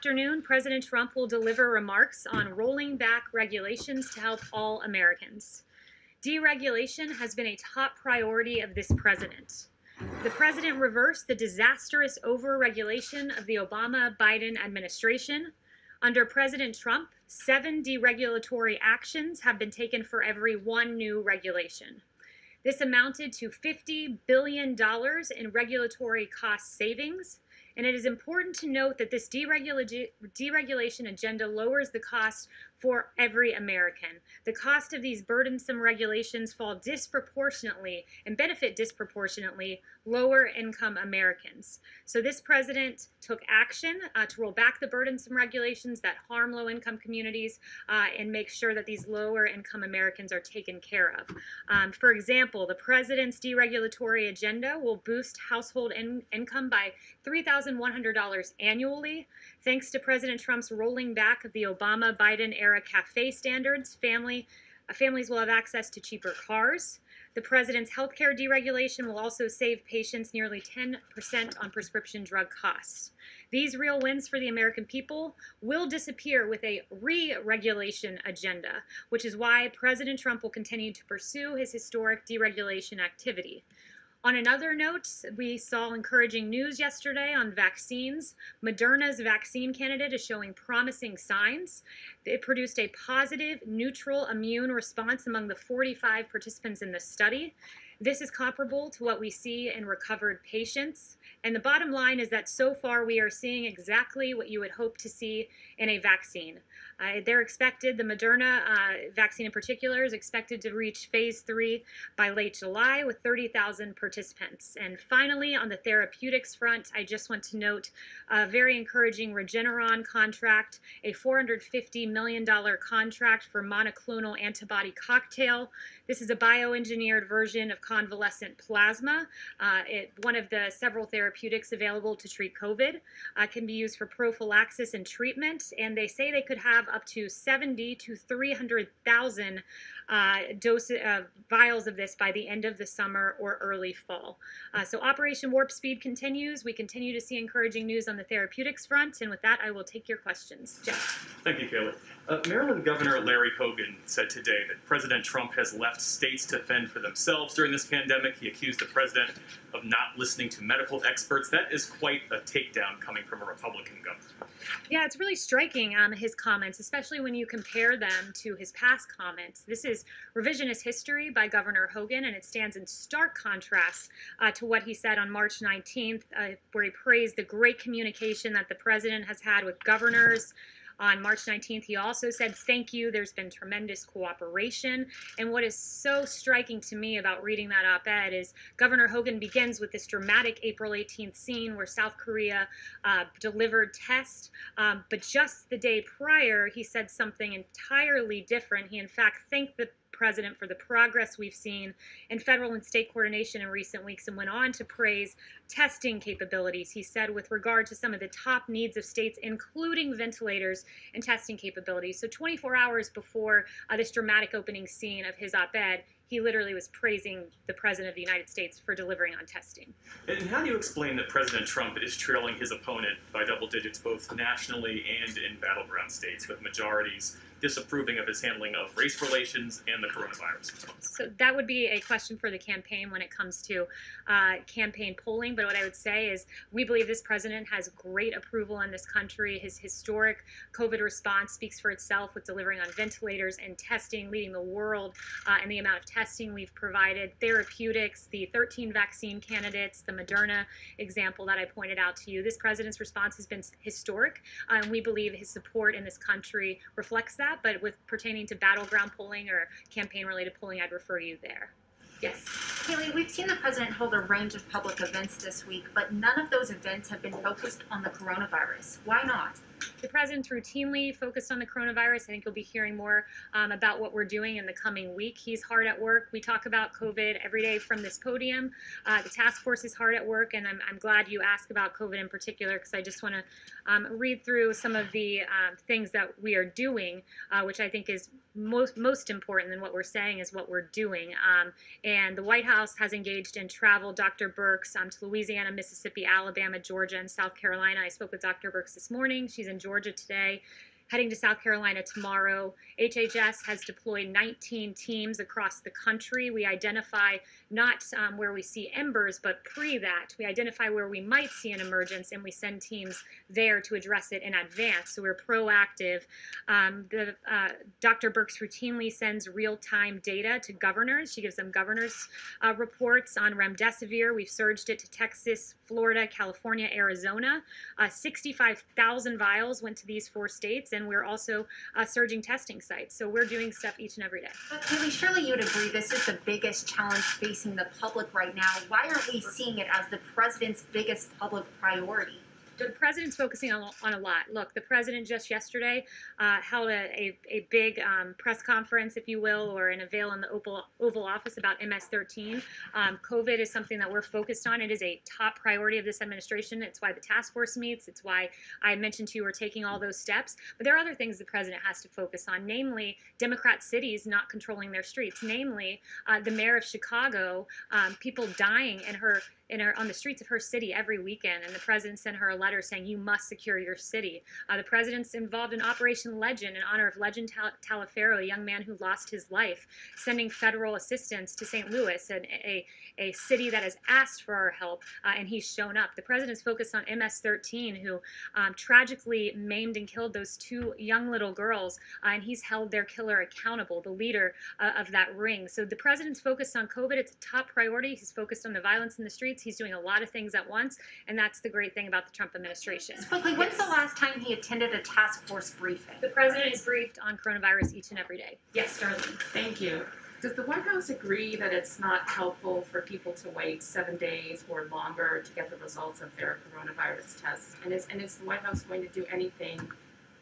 afternoon, President Trump will deliver remarks on rolling back regulations to help all Americans. Deregulation has been a top priority of this president. The president reversed the disastrous over-regulation of the Obama-Biden administration. Under President Trump, 7 deregulatory actions have been taken for every 1 new regulation. This amounted to $50 billion in regulatory cost savings, and it is important to note that this deregulation agenda lowers the cost for every American. The cost of these burdensome regulations fall disproportionately and benefit disproportionately lower income Americans. So this president took action to roll back the burdensome regulations that harm low income communities and make sure that these lower income Americans are taken care of. For example, the president's deregulatory agenda will boost household income by $3,100 annually. Thanks to President Trump's rolling back of the Obama-Biden era CAFE standards, families will have access to cheaper cars. The president's healthcare deregulation will also save patients nearly 10% on prescription drug costs. These real wins for the American people will disappear with a re-regulation agenda, which is why President Trump will continue to pursue his historic deregulation activity. On another note, we saw encouraging news yesterday on vaccines. Moderna's vaccine candidate is showing promising signs. It produced a positive, neutral immune response among the 45 participants in the study. This is comparable to what we see in recovered patients. And the bottom line is that so far we are seeing exactly what you would hope to see in a vaccine. They're expected, the Moderna vaccine in particular, is expected to reach phase 3 by late July with 30,000 participants. And finally, on the therapeutics front, I just want to note a very encouraging Regeneron contract, a $450 million contract for monoclonal antibody cocktail. This is a bioengineered version of convalescent plasma. One of the several therapeutics available to treat COVID, can be used for prophylaxis and treatment, and they say they could have up to 70 to 300,000 vials of this by the end of the summer or early fall. So Operation Warp Speed continues. We continue to see encouraging news on the therapeutics front, and with that, I will take your questions. Jeff. Thank you, Kayla. Maryland Governor Larry Hogan said today that President Trump has left states to fend for themselves during this pandemic. He accused the president of not listening to medical experts. That is quite a takedown coming from a Republican governor. Yeah, it's really striking, his comments, especially when you compare them to his past comments. This is revisionist history by Governor Hogan, and it stands in stark contrast to what he said on March 19th, where he praised the great communication that the president has had with governors. On March 19th, he also said, "Thank you, there's been tremendous cooperation." And what is so striking to me about reading that op-ed is Governor Hogan begins with this dramatic April 18th scene where South Korea delivered tests, but just the day prior, he said something entirely different. He, in fact, thanked the president for the progress we've seen in federal and state coordination in recent weeks, and went on to praise testing capabilities. He said with regard to some of the top needs of states, including ventilators and testing capabilities. So 24 hours before this dramatic opening scene of his op-ed, he literally was praising the President of the United States for delivering on testing. And how do you explain that President Trump is trailing his opponent by double digits both nationally and in battleground states, with majorities disapproving of his handling of race relations and the coronavirus? So that would be a question for the campaign when it comes to campaign polling. But what I would say is we believe this president has great approval in this country. His historic COVID response speaks for itself with delivering on ventilators and testing, leading the world in the amount of testing we've provided, therapeutics, the 13 vaccine candidates, the Moderna example that I pointed out to you. This president's response has been historic, and we believe his support in this country reflects that. But with pertaining to battleground polling or campaign-related polling, I'd refer you there. Yes. Kaylee, we've seen the president hold a range of public events this week, but none of those events have been focused on the coronavirus. Why not? The president's routinely focused on the coronavirus. I think you'll be hearing more about what we're doing in the coming week. He's hard at work. We talk about COVID every day from this podium. The task force is hard at work, and I'm glad you asked about COVID in particular, because I just want to read through some of the things that we are doing, which I think is most important than what we're saying is what we're doing. And the White House has engaged in travel, Dr. Birx, to Louisiana, Mississippi, Alabama, Georgia, and South Carolina. I spoke with Dr. Birx this morning. She's in Georgia Georgia today, heading to South Carolina tomorrow. HHS has deployed 19 teams across the country. We identify not where we see embers, but pre that. We identify where we might see an emergence, and we send teams there to address it in advance. So we're proactive. Dr. Birx routinely sends real-time data to governors. She gives them governors' reports on remdesivir. We've surged it to Texas, Florida, California, Arizona. 65,000 vials went to these 4 states, and we're also surging testing sites. So we're doing stuff each and every day. But Kaylee, surely you'd agree this is the biggest challenge facing the public right now. Why aren't we seeing it as the president's biggest public priority? The president's focusing on a lot. Look, the president just yesterday held a big press conference, if you will, or an avail in the Oval Office about MS-13. COVID is something that we're focused on. It is a top priority of this administration. It's why the task force meets. It's why I mentioned to you we're taking all those steps. But there are other things the president has to focus on, namely Democrat cities not controlling their streets, namely the mayor of Chicago, people dying on the streets of her city every weekend, and the president sent her a letter saying you must secure your city. The president's involved in Operation Legend in honor of Legend Taliaferro, a young man who lost his life, sending federal assistance to St. Louis, a city that has asked for our help, and he's shown up. The president's focused on MS-13, who tragically maimed and killed those 2 young little girls, and he's held their killer accountable, the leader of that ring. So the president's focused on COVID. It's a top priority. He's focused on the violence in the streets. He's doing a lot of things at once, and that's the great thing about the Trump administration. Quickly, when's the last time he attended a task force briefing? The president is briefed on coronavirus each and every day. Yes, Darlene. Thank you. Does the White House agree that it's not helpful for people to wait 7 days or longer to get the results of their coronavirus tests? And is the White House going to do anything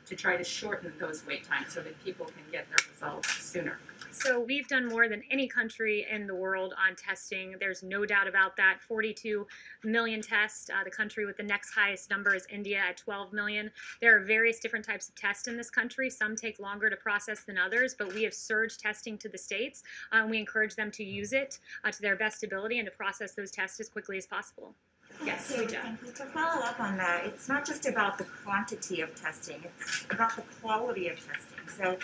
to try to shorten those wait times so that people can get their results sooner? So we've done more than any country in the world on testing. There's no doubt about that. 42 million tests. The country with the next highest number is India at 12 million. There are various different types of tests in this country. Some take longer to process than others, but we have surged testing to the states. We encourage them to use it to their best ability and to process those tests as quickly as possible. Yes, thank you. To follow up on that, it's not just about the quantity of testing, it's about the quality of testing. So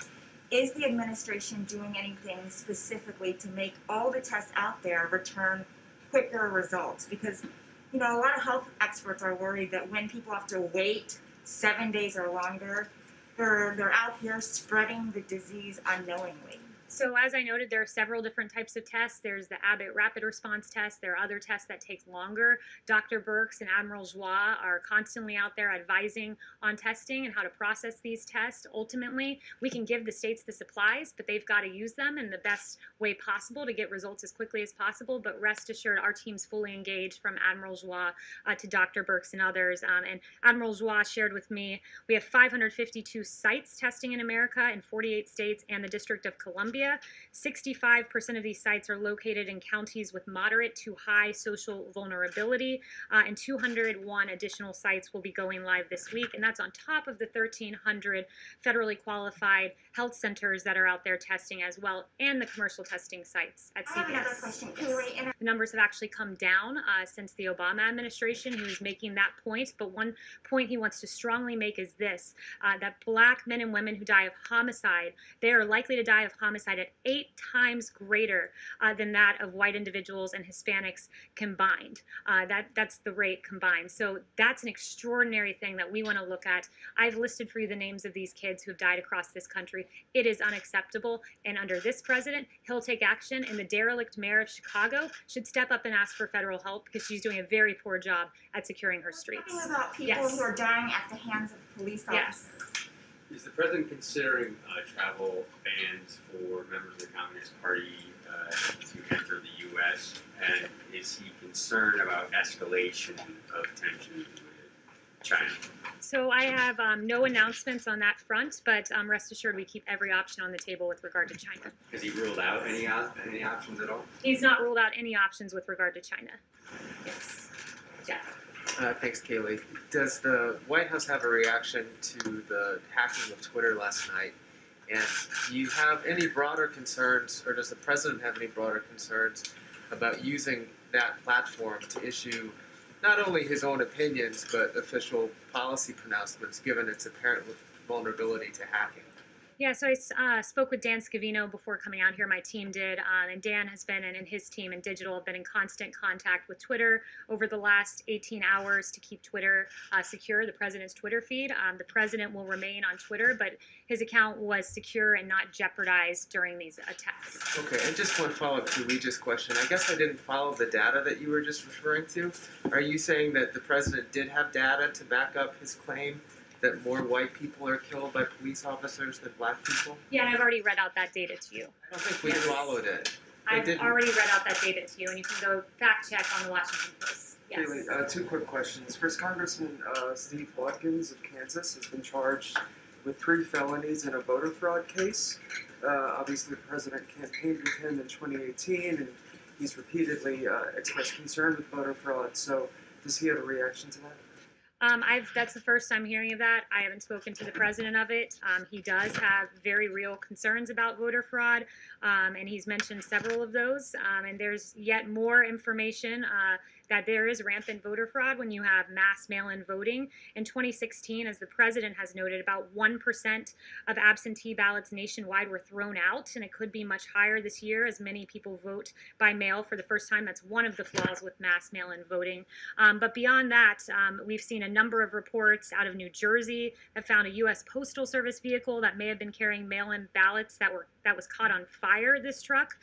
is the administration doing anything specifically to make all the tests out there return quicker results? Because, a lot of health experts are worried that when people have to wait 7 days or longer, they're out here spreading the disease unknowingly. So as I noted, there are several different types of tests. There's the Abbott Rapid Response Test. There are other tests that take longer. Dr. Birx and Admiral Joie are constantly out there advising on testing and how to process these tests. Ultimately, we can give the states the supplies, but they've got to use them in the best way possible to get results as quickly as possible. But rest assured, our team's fully engaged, from Admiral Joie to Dr. Birx and others. And Admiral Joie shared with me, we have 552 sites testing in America in 48 states and the District of Columbia. 65% of these sites are located in counties with moderate to high social vulnerability, and 201 additional sites will be going live this week, and that's on top of the 1,300 federally qualified health centers that are out there testing as well, and the commercial testing sites at CVS. I have another question. Yes. The numbers have actually come down since the Obama administration. He was making that point, but one point he wants to strongly make is this, that Black men and women who die of homicide, they are likely to die of homicide at 8 times greater than that of white individuals and Hispanics combined. That's the rate combined. So that's an extraordinary thing that we want to look at. I've listed for you the names of these kids who have died across this country. It is unacceptable, and under this president, he'll take action, and the derelict mayor of Chicago should step up and ask for federal help because she's doing a very poor job at securing her streets. We're talking about people who are dying at the hands of police officers. Is the president considering travel bans for members of the Communist Party to enter the U.S., and is he concerned about escalation of tensions with China? So I have no announcements on that front, but rest assured we keep every option on the table with regard to China. Has he ruled out any options at all? He's not ruled out any options with regard to China. Yes. Jeff. Thanks, Kaylee. Does the White House have a reaction to the hacking of Twitter last night? And do you have any broader concerns, or does the president have any broader concerns about using that platform to issue not only his own opinions, but official policy pronouncements, given its apparent vulnerability to hacking? Yeah, so I spoke with Dan Scavino before coming out here. My team did, and Dan has been, and his team in digital have been in constant contact with Twitter over the last 18 hours to keep Twitter secure, the president's Twitter feed. The president will remain on Twitter, but his account was secure and not jeopardized during these attacks. Okay, and just one follow-up to Luigi's question. I guess I didn't follow the data that you were just referring to. Are you saying that the president did have data to back up his claim that more white people are killed by police officers than black people? Yeah, and I've already read out that data to you. I don't think we followed it. I've already read out that data to you, and you can go fact check on the Washington Post. Yes. Kaylee, two quick questions. First, Congressman Steve Watkins of Kansas has been charged with 3 felonies in a voter fraud case. Obviously, the president campaigned with him in 2018, and he's repeatedly expressed concern with voter fraud. So, does he have a reaction to that? That's the first I'm hearing of that. I haven't spoken to the president of it. He does have very real concerns about voter fraud, and he's mentioned several of those. And there's yet more information that there is rampant voter fraud when you have mass mail-in voting. In 2016, as the president has noted, about 1% of absentee ballots nationwide were thrown out, and it could be much higher this year as many people vote by mail for the first time. That's one of the flaws with mass mail-in voting. But beyond that, we've seen a number of reports out of New Jersey that found a U.S. Postal Service vehicle that may have been carrying mail-in ballots that was caught on fire, this truck.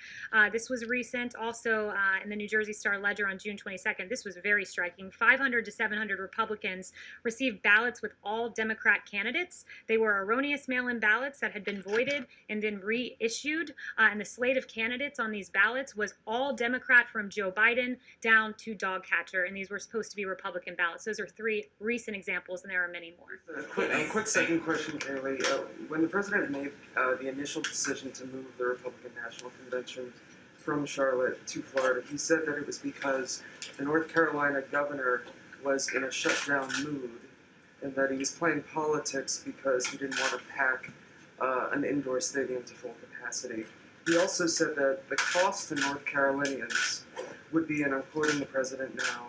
This was recent. Also, in the New Jersey Star-Ledger on June 22nd, this was very striking. 500 to 700 Republicans received ballots with all Democrat candidates. They were erroneous mail-in ballots that had been voided and then reissued. And the slate of candidates on these ballots was all Democrat from Joe Biden down to dog catcher, and these were supposed to be Republican ballots. Those are 3 recent examples, and there are many more. A quick second question, Kaylee. When the president made the initial decision to move the Republican National Convention from Charlotte to Florida, he said that it was because the North Carolina governor was in a shutdown mood and that he was playing politics because he didn't want to pack an indoor stadium to full capacity. He also said that the cost to North Carolinians would be, and I'm quoting the president now,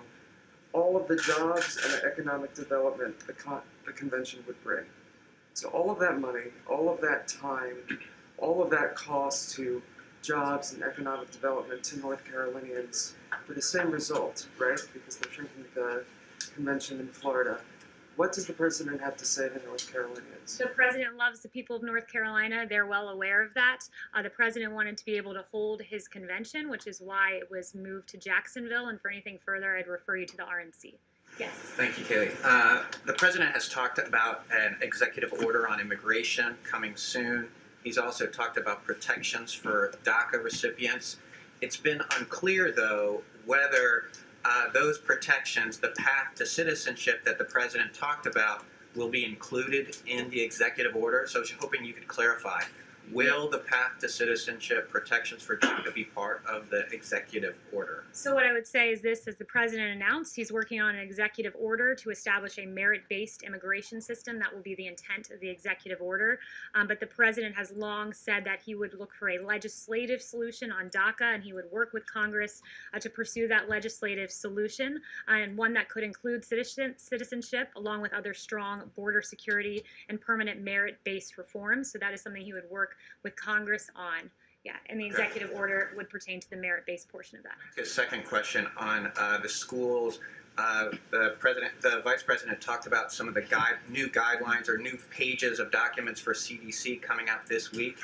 all of the jobs and the economic development the convention would bring. So all of that money, all of that time, all of that cost to jobs and economic development to North Carolinians for the same result, right? Because they're shrinking the convention in Florida. What does the president have to say to North Carolinians? The president loves the people of North Carolina. They're well aware of that. The president wanted to be able to hold his convention, which is why it was moved to Jacksonville. And for anything further, I'd refer you to the RNC. Yes. Thank you, Kaylee. The president has talked about an executive order on immigration coming soon. He's also talked about protections for DACA recipients. It's been unclear, though, whether those protections, the path to citizenship that the president talked about, will be included in the executive order. So I was hoping you could clarify. Will the path to citizenship protections for DACA be part of the executive order? So what I would say is this, as the president announced, he's working on an executive order to establish a merit-based immigration system. That will be the intent of the executive order. But the president has long said that he would look for a legislative solution on DACA, and he would work with Congress to pursue that legislative solution, and one that could include citizenship along with other strong border security and permanent merit-based reforms. So that is something he would work with Congress on. Yeah, and the executive order would pertain to the merit-based portion of that. A second question on the schools. The vice president talked about some of the new guidelines or new pages of documents for CDC coming out this week.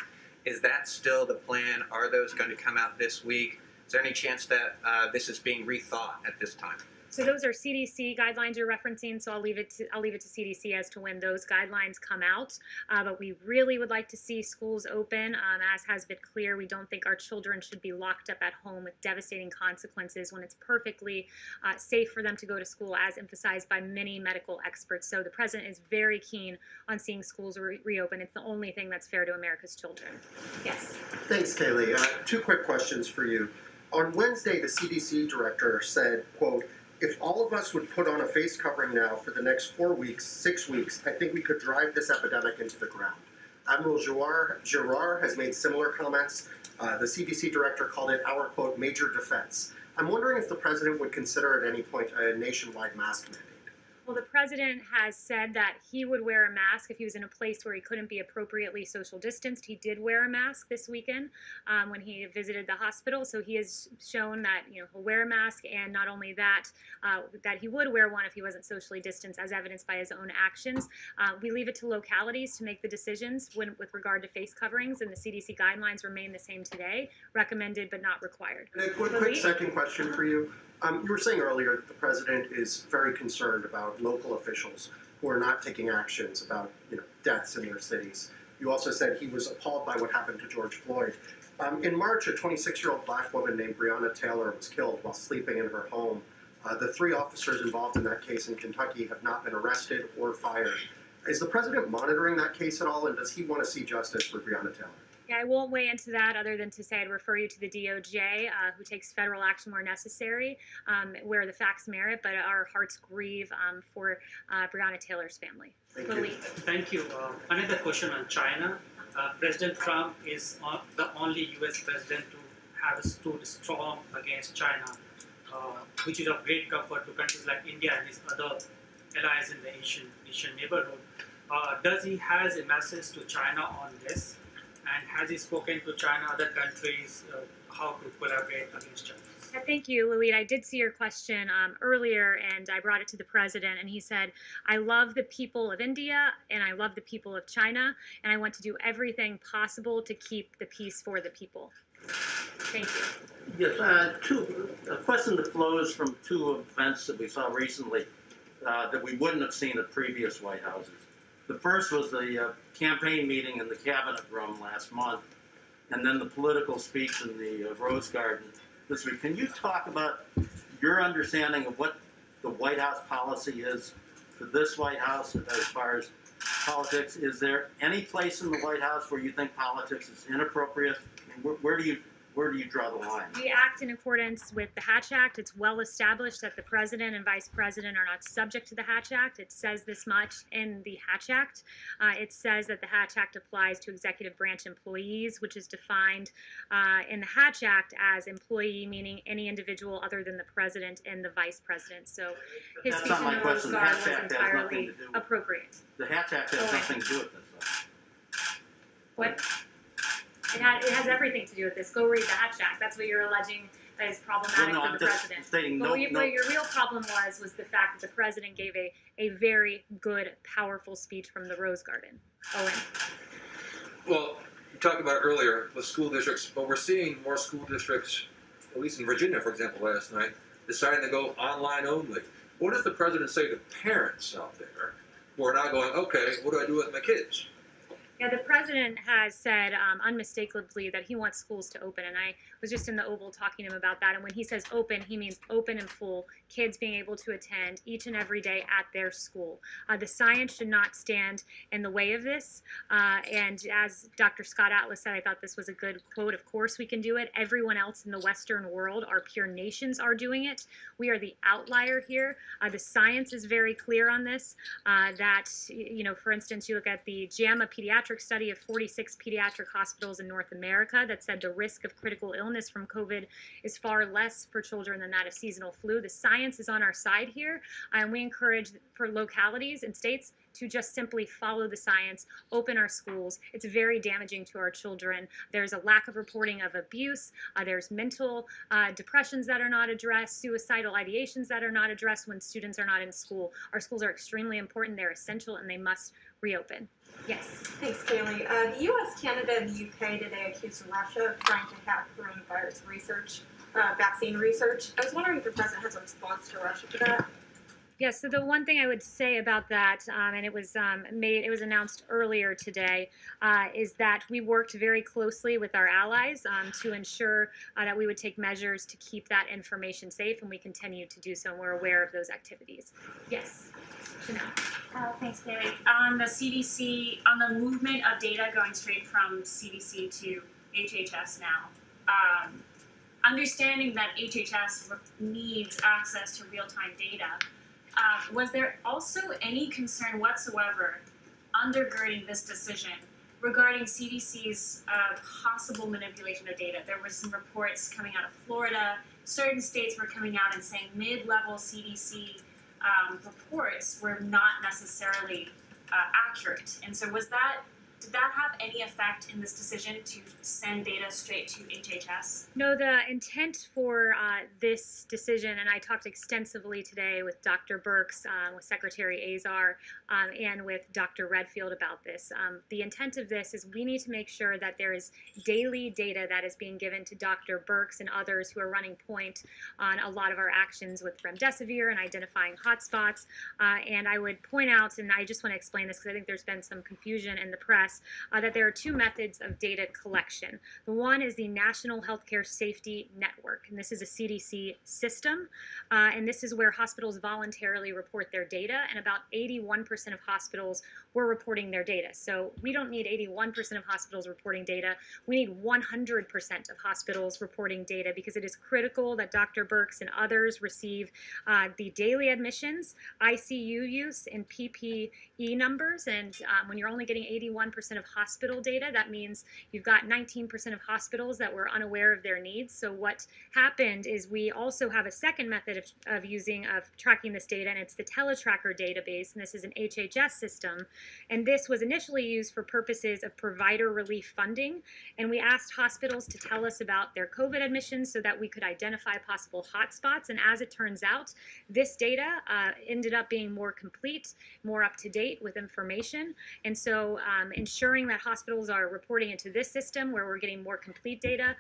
Is that still the plan? Are those going to come out this week? Is there any chance that this is being rethought at this time? So those are CDC guidelines you're referencing, so I'll leave it to CDC as to when those guidelines come out. But we really would like to see schools open. As has been clear, we don't think our children should be locked up at home with devastating consequences when it's perfectly safe for them to go to school, as emphasized by many medical experts. So the president is very keen on seeing schools reopen. It's the only thing that's fair to America's children. Yes. Thanks, Kaylee. 2 quick questions for you. On Wednesday, the CDC director said, quote, "If all of us would put on a face covering now for the next 4 weeks, 6 weeks, I think we could drive this epidemic into the ground." Admiral Girard has made similar comments. The CDC director called it our, quote, major defense. I'm wondering if the president would consider at any point a nationwide mask mandate. Well, the president has said that he would wear a mask if he was in a place where he couldn't be appropriately social distanced. He did wear a mask this weekend when he visited the hospital. So he has shown that he'll wear a mask, and not only that, that he would wear one if he wasn't socially distanced, as evidenced by his own actions. We leave it to localities to make the decisions with regard to face coverings, and the CDC guidelines remain the same today, recommended but not required. And a quick second question for you. You were saying earlier that the president is very concerned about local officials who are not taking actions about deaths in their cities. You also said he was appalled by what happened to George Floyd. In March, a 26-year-old black woman named Breonna Taylor was killed while sleeping in her home. The 3 officers involved in that case in Kentucky have not been arrested or fired. Is the president monitoring that case at all, and does he want to see justice for Breonna Taylor? Yeah, I won't weigh into that other than to say I'd refer you to the DOJ, who takes federal action where necessary, where the facts merit, but our hearts grieve for Breonna Taylor's family. Thank you. Another question on China. President Trump is the only U.S. president to have stood strong against China, which is of great comfort to countries like India and his other allies in the Asian neighborhood. Does he has a message to China on this? And has he spoken to China, other countries, how to collaborate against China? Thank you, Lalit. I did see your question earlier, and I brought it to the president, and he said, I love the people of India, and I love the people of China, and I want to do everything possible to keep the peace for the people. Thank you. Yes, a question that flows from 2 events that we saw recently that we wouldn't have seen at previous White Houses. The first was the campaign meeting in the cabinet room last month, and then the political speech in the Rose Garden this week. Can you talk about your understanding of what the White House policy is for this White House as far as politics? Is there any place in the White House where you think politics is inappropriate? I mean, where do you draw the line? We act in accordance with the Hatch Act. It's well established that the president and vice president are not subject to the Hatch Act. It says this much in the Hatch Act. It says that the Hatch Act applies to executive branch employees, which is defined in the Hatch Act as employee, meaning any individual other than the president and the vice president. So his speech in the Rose Garden was entirely appropriate. The Hatch Act has nothing to do with this, though. What? It has everything to do with this. Go read the Hatch Act. That's what you're alleging that is problematic for the president. What your real problem was the fact that the president gave a very good, powerful speech from the Rose Garden. Owen. Well, you talked about it earlier with school districts, but we're seeing more school districts, at least in Virginia, for example, last night, deciding to go online only. What does the president say to parents out there who are now going, okay, what do I do with my kids? Yeah, the president has said unmistakably that he wants schools to open, and I was just in the Oval talking to him about that. And when he says open, he means open and full, kids being able to attend each and every day at their school. The science should not stand in the way of this. And as Dr. Scott Atlas said, I thought this was a good quote. Of course we can do it. Everyone else in the Western world, our peer nations, are doing it. We are the outlier here. The science is very clear on this. That, for instance, you look at the JAMA pediatric study of 46 pediatric hospitals in North America that said the risk of critical illness from COVID is far less for children than that of seasonal flu. The science is on our side here, and we encourage for localities and states to just simply follow the science, open our schools. It's very damaging to our children. There's a lack of reporting of abuse. There's mental depressions that are not addressed, suicidal ideations that are not addressed when students are not in school. Our schools are extremely important. They're essential, and they must reopen. Yes. Thanks, Kaylee. The U.S., Canada, and the U.K. today accused Russia of trying to hack coronavirus research, vaccine research. I was wondering if the president has a response to Russia to that. Yes, so the one thing I would say about that, and it was announced earlier today, is that we worked very closely with our allies to ensure that we would take measures to keep that information safe, and we continue to do so, and we're aware of those activities. Yes. Thanks, Kaylee. On the CDC, on the movement of data going straight from CDC to HHS now, understanding that HHS needs access to real-time data, was there also any concern whatsoever undergirding this decision regarding CDC's possible manipulation of data? There were some reports coming out of Florida certain states were coming out and saying mid-level CDC reports were not necessarily accurate. And so did that have any effect in this decision to send data straight to HHS? No, the intent for this decision, and I talked extensively today with Dr. Birx, with Secretary Azar, and with Dr. Redfield about this. The intent of this is we need to make sure that there is daily data that is being given to Dr. Birx and others who are running point on a lot of our actions with remdesivir and identifying hotspots. And I would point out, and I just want to explain this because I think there's been some confusion in the press, that there are two methods of data collection. The one is the National Healthcare Safety Network, and this is a CDC system, and this is where hospitals voluntarily report their data, and about 81% of hospitals were reporting their data. So we don't need 81% of hospitals reporting data. We need 100% of hospitals reporting data because it is critical that Dr. Birx and others receive the daily admissions, ICU use, and PPE numbers. And when you're only getting 81% of hospital data, that means you've got 19% of hospitals that were unaware of their needs. So what happened is we also have a second method of tracking this data, and it's the TeleTracker database, and this is an HHS system. And this was initially used for purposes of provider relief funding, and we asked hospitals to tell us about their COVID admissions so that we could identify possible hotspots. And as it turns out, this data ended up being more complete, more up to date with information. And so ensuring that hospitals are reporting into this system where we're getting more complete data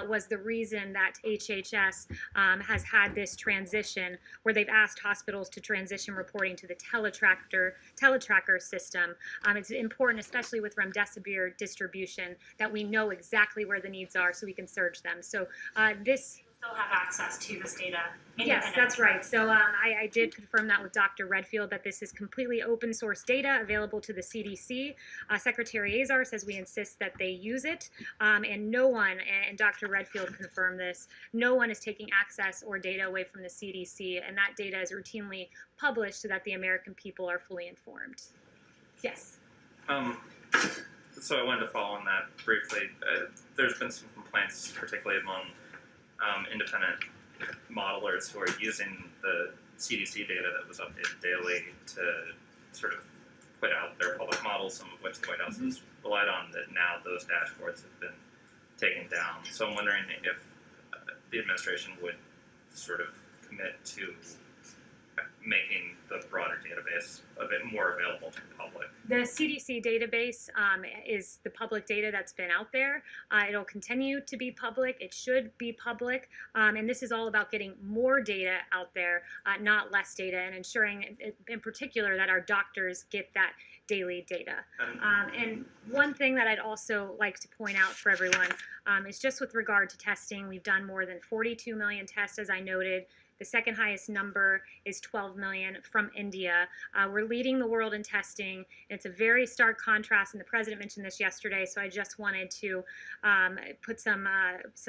was the reason that HHS has had this transition where they've asked hospitals to transition reporting to the TeleTracker system. It's important, especially with remdesivir distribution, that we know exactly where the needs are so we can surge them. So this still have access to this data. Yes, that's right. So I did confirm that with Dr. Redfield, that this is completely open source data available to the CDC. Secretary Azar says we insist that they use it, and no one, and Dr. Redfield confirmed this, no one is taking access or data away from the CDC, and that data is routinely published so that the American people are fully informed. Yes. So I wanted to follow on that briefly. There's been some complaints, particularly among independent modelers who are using the CDC data that was updated daily to sort of put out their public models, some of which the White House has relied on, that now those dashboards have been taken down. So I'm wondering if the administration would sort of commit to making the broader database a bit more available to the public. The CDC database is the public data that's been out there. It'll continue to be public. It should be public. And this is all about getting more data out there, not less data, and ensuring in particular that our doctors get that daily data. And one thing that I'd also like to point out for everyone is just with regard to testing, we've done more than 42 million tests, as I noted. The second highest number is 12 million from India. We're leading the world in testing. It's a very stark contrast, and the president mentioned this yesterday, so I just wanted to put some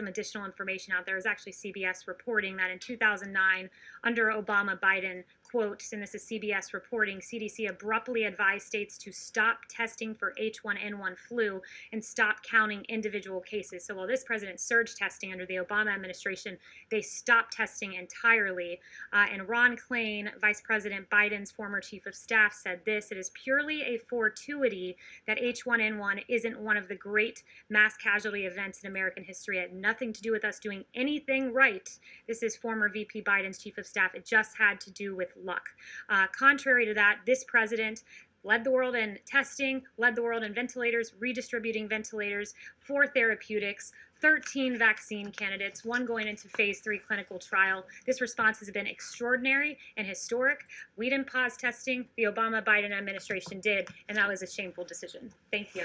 additional information out there. It was actually CBS reporting that in 2009, under Obama, Biden, quote, and this is CBS reporting, CDC abruptly advised states to stop testing for H1N1 flu and stop counting individual cases. So while this president surged testing under the Obama administration, they stopped testing entirely. And Ron Klain, Vice President Biden's former chief of staff, said this: it is purely a fortuity that H1N1 isn't one of the great mass casualty events in American history. It had nothing to do with us doing anything right. This is former VP Biden's chief of staff. It just had to do with luck. Contrary to that, this president led the world in testing, led the world in ventilators, redistributing ventilators, 4 therapeutics, 13 vaccine candidates, 1 going into phase 3 clinical trial. This response has been extraordinary and historic. We didn't pause testing. The Obama-Biden administration did, and that was a shameful decision. Thank you.